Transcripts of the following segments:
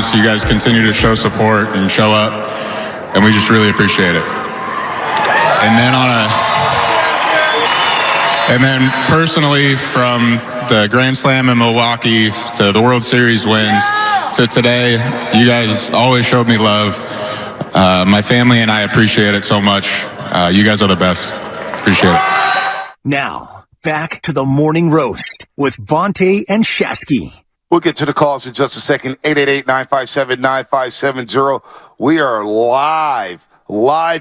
times. You guys continue to show support and show up, and we just really appreciate it. And then personally, from the Grand Slam in Milwaukee to the World Series wins to today, you guys always showed me love. My family and I appreciate it so much. You guys are the best. Appreciate it. Now, back to the morning roast with Vontae and Shasky. We'll get to the calls in just a second. 888-957-9570. We are live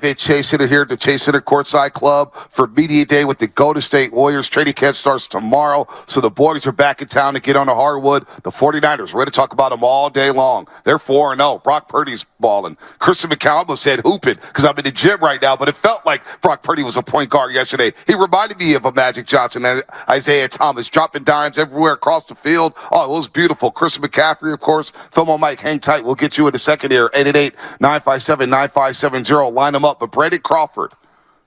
at Chase Center here at the Chase Center Courtside Club for Media Day with the Golden State Warriors. Training camp starts tomorrow, so the boys are back in town to get on the hardwood. The 49ers, we're going to talk about them all day long. They're 4-0. Brock Purdy's balling. Christian McCall said hooping because I'm in the gym right now, but it felt like Brock Purdy was a point guard yesterday. He reminded me of a Magic Johnson and Isaiah Thomas, dropping dimes everywhere across the field. Oh, it was beautiful. Christian McCaffrey, of course. Film on Mike, hang tight. We'll get you in a second here. 888-957-9570. Line them up. But Brandon Crawford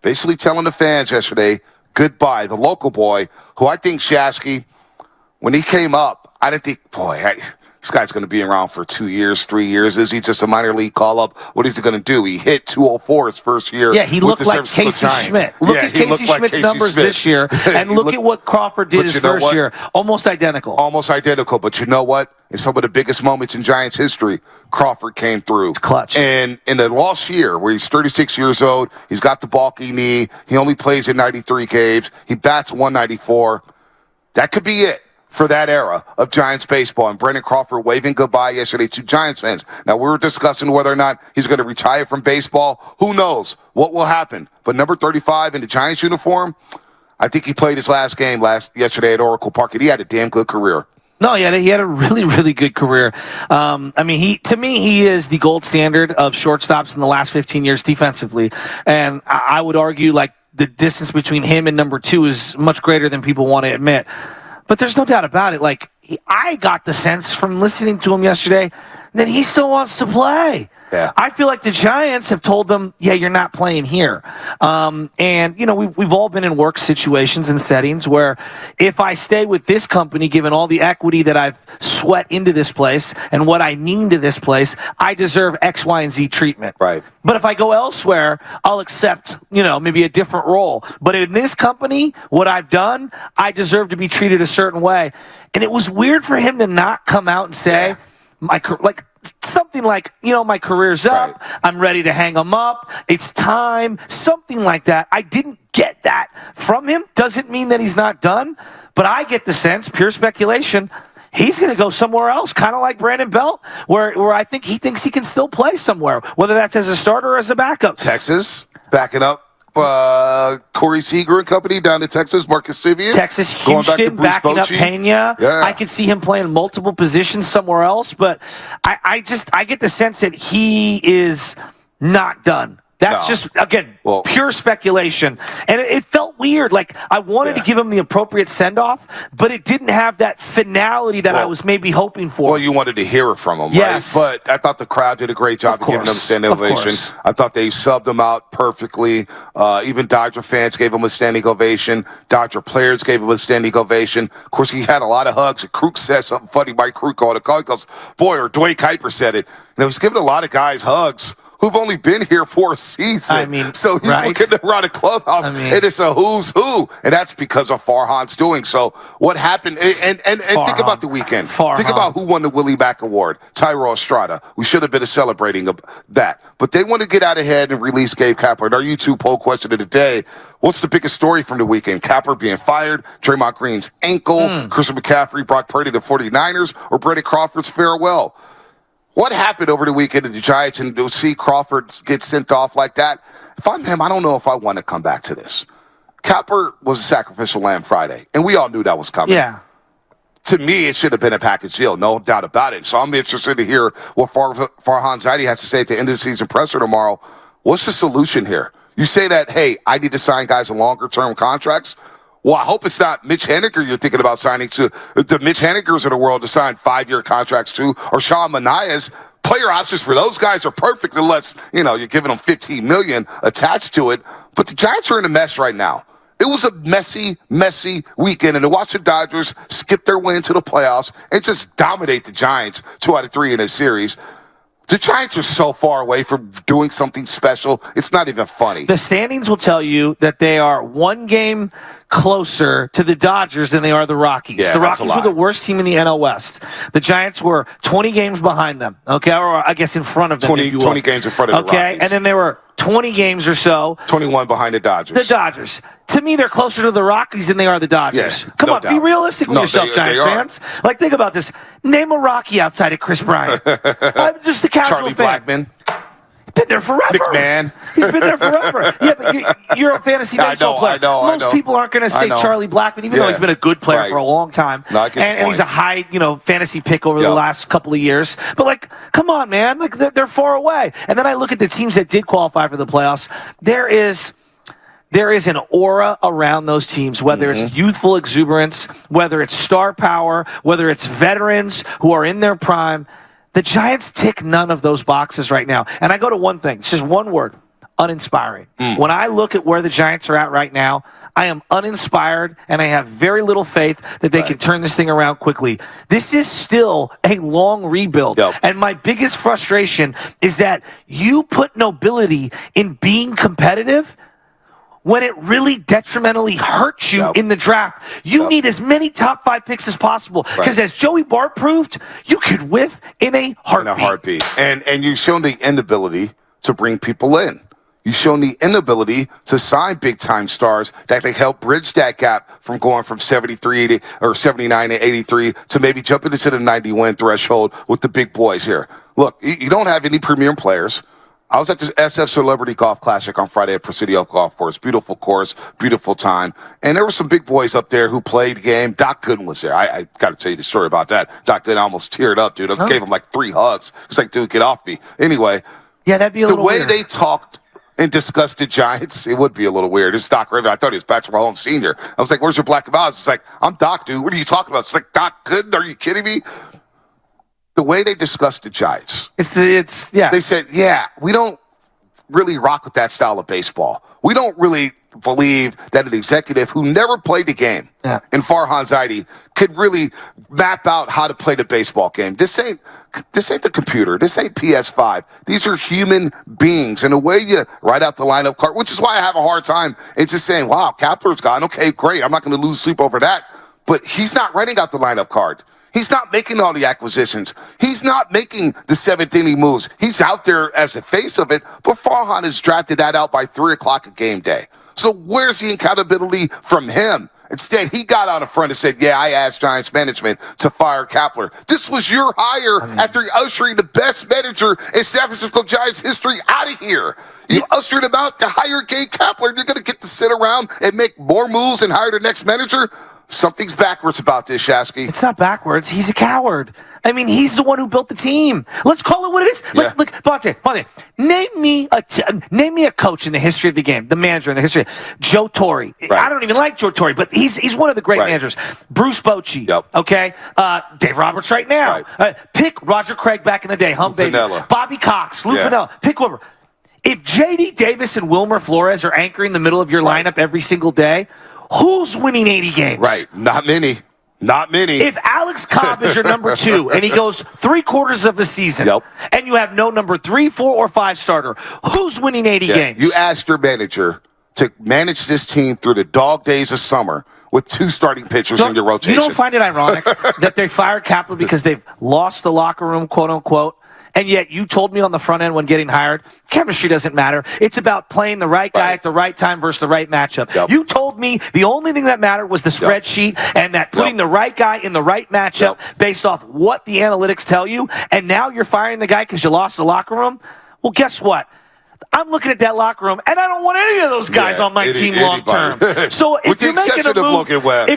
basically telling the fans yesterday goodbye. The local boy, who I think Shasky, when he came up, I didn't think, this guy's going to be around for 2 years, 3 years. Is he just a minor league call-up? What is he going to do? He hit 204 his first year. Yeah, he looked like Casey Schmidt. Look at Casey Schmidt's numbers this year, and look at what Crawford did his first year. Almost identical. Almost identical. But you know what? In some of the biggest moments in Giants history, Crawford came through. It's clutch. And in the lost year, where he's 36 years old, he's got the bulky knee. He only plays in 93 games. He bats 194. That could be it for that era of Giants baseball. And Brandon Crawford waving goodbye yesterday to Giants fans. Now, we were discussing whether or not he's going to retire from baseball. Who knows what will happen? But number 35 in the Giants uniform, I think he played his last game yesterday at Oracle Park, and he had a damn good career. No, he had a really, really good career. To me, he is the gold standard of shortstops in the last 15 years defensively. And I would argue like the distance between him and number 2 is much greater than people want to admit. But there's no doubt about it. Like, I got the sense from listening to him yesterday that he still wants to play. Yeah. I feel like the Giants have told them, yeah, you're not playing here. We've all been in work situations and settings where if I stay with this company, given all the equity that I've sweat into this place and what I mean to this place, I deserve X, Y, and Z treatment. Right. But if I go elsewhere, I'll accept, maybe a different role. But in this company, what I've done, I deserve to be treated a certain way. And it was weird for him to not come out and say, something like, my career's up. Right. I'm ready to hang them up. It's time. Something like that. I didn't get that from him. Doesn't mean that he's not done. But I get the sense, pure speculation, he's going to go somewhere else, kind of like Brandon Belt, where I think he thinks he can still play somewhere, whether that's as a starter or as a backup. Texas, backing up. Corey Seager and company down in Texas, Marcus Simeon. Texas, Houston, backing up Pena. Yeah. I could see him playing multiple positions somewhere else, but I get the sense that he is not done. That's just, again, pure speculation. And it felt weird. Like, I wanted to give him the appropriate send-off, but it didn't have that finality that I was maybe hoping for. Well, you wanted to hear it from him, yes. Right? But I thought the crowd did a great job of giving him a standing ovation. I thought they subbed him out perfectly. Even Dodger fans gave him a standing ovation. Dodger players gave him a standing ovation. Of course, he had a lot of hugs. Kruk said something funny. Mike Kruk on the call. He goes, or Dwayne Kuiper said it. And he was giving a lot of guys hugs who've only been here for a season. So he's looking around the clubhouse, and it's a who's who. And that's because of Farhan's doing. So what happened, and think about the weekend. Think about who won the Willie Mack Award, Tyrell Estrada. We should have been celebrating that. But they want to get out ahead and release Gabe Kapler. And our YouTube poll question of the day, what's the biggest story from the weekend? Kapler being fired, Draymond Green's ankle, Christian McCaffrey, Brock Purdy, the 49ers, or Brandon Crawford's farewell? What happened over the weekend at the Giants, and to see Crawford get sent off like that? If I'm him, I don't know if I want to come back to this. Kapler was a sacrificial lamb Friday, and we all knew that was coming. Yeah. To me, it should have been a package deal, no doubt about it. So I'm interested to hear what Farhan Zaidi has to say at the end of the season presser tomorrow. What's the solution here? You say that, hey, I need to sign guys on longer-term contracts. Well, I hope it's not Mitch Haniger you're thinking about signing to. The Mitch Hanigers of the world to sign 5-year contracts to, or Sean Manaea's. Player options for those guys are perfect unless, you're giving them $15 million attached to it. But the Giants are in a mess right now. It was a messy, messy weekend. And to watch the Dodgers skip their way into the playoffs and just dominate the Giants 2 out of 3 in a series. The Giants are so far away from doing something special, it's not even funny. The standings will tell you that they are 1 game closer to the Dodgers than they are the Rockies. Yeah, the Rockies were the worst team in the NL West. The Giants were 20 games behind them, okay, or I guess in front of them, 20, if you will. 20 games in front of the Rockies. Okay, and then there were 20 games or so. 21 behind the Dodgers. The Dodgers. To me, they're closer to the Rockies than they are the Dodgers. Yeah, Come no on, doubt. be realistic with yourself, Giants they fans. Like, think about this. Name a Rocky outside of Chris Bryant. I'm just a casual Charlie fan. Blackmon. Been there forever. McMahon. He's been there forever. Yeah, but you're a fantasy baseball player. I know. Most people aren't going to say Charlie Blackmon, even though he's been a good player for a long time. No, I get your and he's a high, fantasy pick over the last couple of years. But like, come on, man. Like, they're far away. And then I look at the teams that did qualify for the playoffs. There is an aura around those teams, whether it's youthful exuberance, whether it's star power, whether it's veterans who are in their prime. The Giants tick none of those boxes right now. And I go to one thing. It's just one word. Uninspiring. When I look at where the Giants are at right now, I am uninspired, and I have very little faith that they can turn this thing around quickly. This is still a long rebuild. And my biggest frustration is that you put nobility in being competitive when it really detrimentally hurts you in the draft. You need as many top 5 picks as possible. Because as Joey Bart proved, you could whiff in a heartbeat. And you've shown the inability to bring people in. You've shown the inability to sign big-time stars that can help bridge that gap from going from 73 or 79 to 83 to maybe jumping into the 90-win threshold with the big boys here. Look, you don't have any premium players. I was at this SF Celebrity Golf Classic on Friday at Presidio Golf Course. Beautiful course, beautiful time. And there were some big boys up there who played the game. Doc Gooden was there. I got to tell you the story about that. Doc Gooden almost teared up, dude. I gave him like 3 hugs. It's like, dude, get off me. Anyway, yeah, that'd be a little weird. The way they talked and discussed the Giants, it would be a little weird. It's Doc Raven. I thought he was Patrick Mahomes Sr. I was like, where's your black and miles? It's like, I'm Doc, dude. What are you talking about? It's like, Doc Gooden? Are you kidding me? The way they discussed the Giants. They said, we don't really rock with that style of baseball. We don't really believe that an executive who never played the game in Farhan Zaidi could really map out how to play the baseball game. This ain't the computer. This ain't PS5. These are human beings. And the way you write out the lineup card, which is why I have a hard time, it's just saying, wow, Kapler's gone. Okay, great. I'm not going to lose sleep over that. But he's not writing out the lineup card. He's not making all the acquisitions. He's not making the 7th inning moves. He's out there as the face of it, but Farhan has drafted that out by 3 o'clock a game day. So where's the accountability from him? Instead, he got out in front and said, I asked Giants management to fire Kapler. This was your hire after ushering the best manager in San Francisco Giants history out of here. You ushered him out to hire Gabe Kapler, and you're going to get to sit around and make more moves and hire the next manager? Something's backwards about this, Shasky. It's not backwards. He's a coward. I mean, he's the one who built the team. Let's call it what it is. Look, Bonte, name me a coach in the history of the game, the manager in the history. Joe Torre. I don't even like Joe Torre, but he's one of the great managers. Bruce Bochy. Okay. Dave Roberts right now. Pick Roger Craig back in the day. Baby. Bobby Cox. Lou Piniella. Pick whoever. If J.D. Davis and Wilmer Flores are anchoring the middle of your lineup every single day, who's winning 80 games? Right. Not many. If Alex Cobb is your number 2 and he goes 3/4 of the season and you have no number 3, 4, or 5 starter, who's winning 80 games? You asked your manager to manage this team through the dog days of summer with 2 starting pitchers in your rotation. You don't find it ironic that they fired Kapler because they've lost the locker room, quote unquote? And yet you told me on the front end when getting hired, chemistry doesn't matter. It's about playing the right guy at the right time versus the right matchup. You told me the only thing that mattered was the spreadsheet and that putting the right guy in the right matchup based off what the analytics tell you. And now you're firing the guy because you lost the locker room? Well, guess what? I'm looking at that locker room, and I don't want any of those guys on my team long term. So if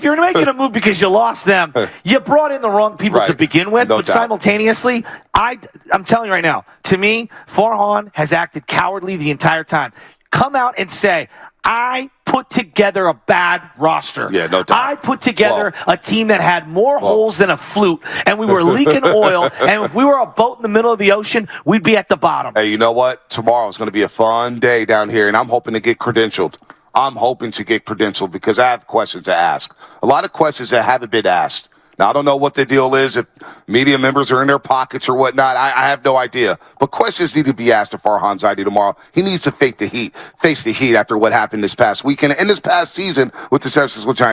you're making a move because you lost them, you brought in the wrong people to begin with. But simultaneously, I'm telling you right now, to me, Farhan has acted cowardly the entire time. Come out and say, I put together a bad roster. Yeah, no doubt. I put together a team that had more holes than a flute, and we were leaking oil, and if we were a boat in the middle of the ocean, we'd be at the bottom. Hey, you know what? Tomorrow's going to be a fun day down here, and I'm hoping to get credentialed. I'm hoping to get credentialed because I have questions to ask. A lot of questions that haven't been asked. Now, I don't know what the deal is, if media members are in their pockets or whatnot. I have no idea. But questions need to be asked of Farhan Zaidi tomorrow. He needs to face the heat after what happened this past weekend and this past season with the San Francisco Giants.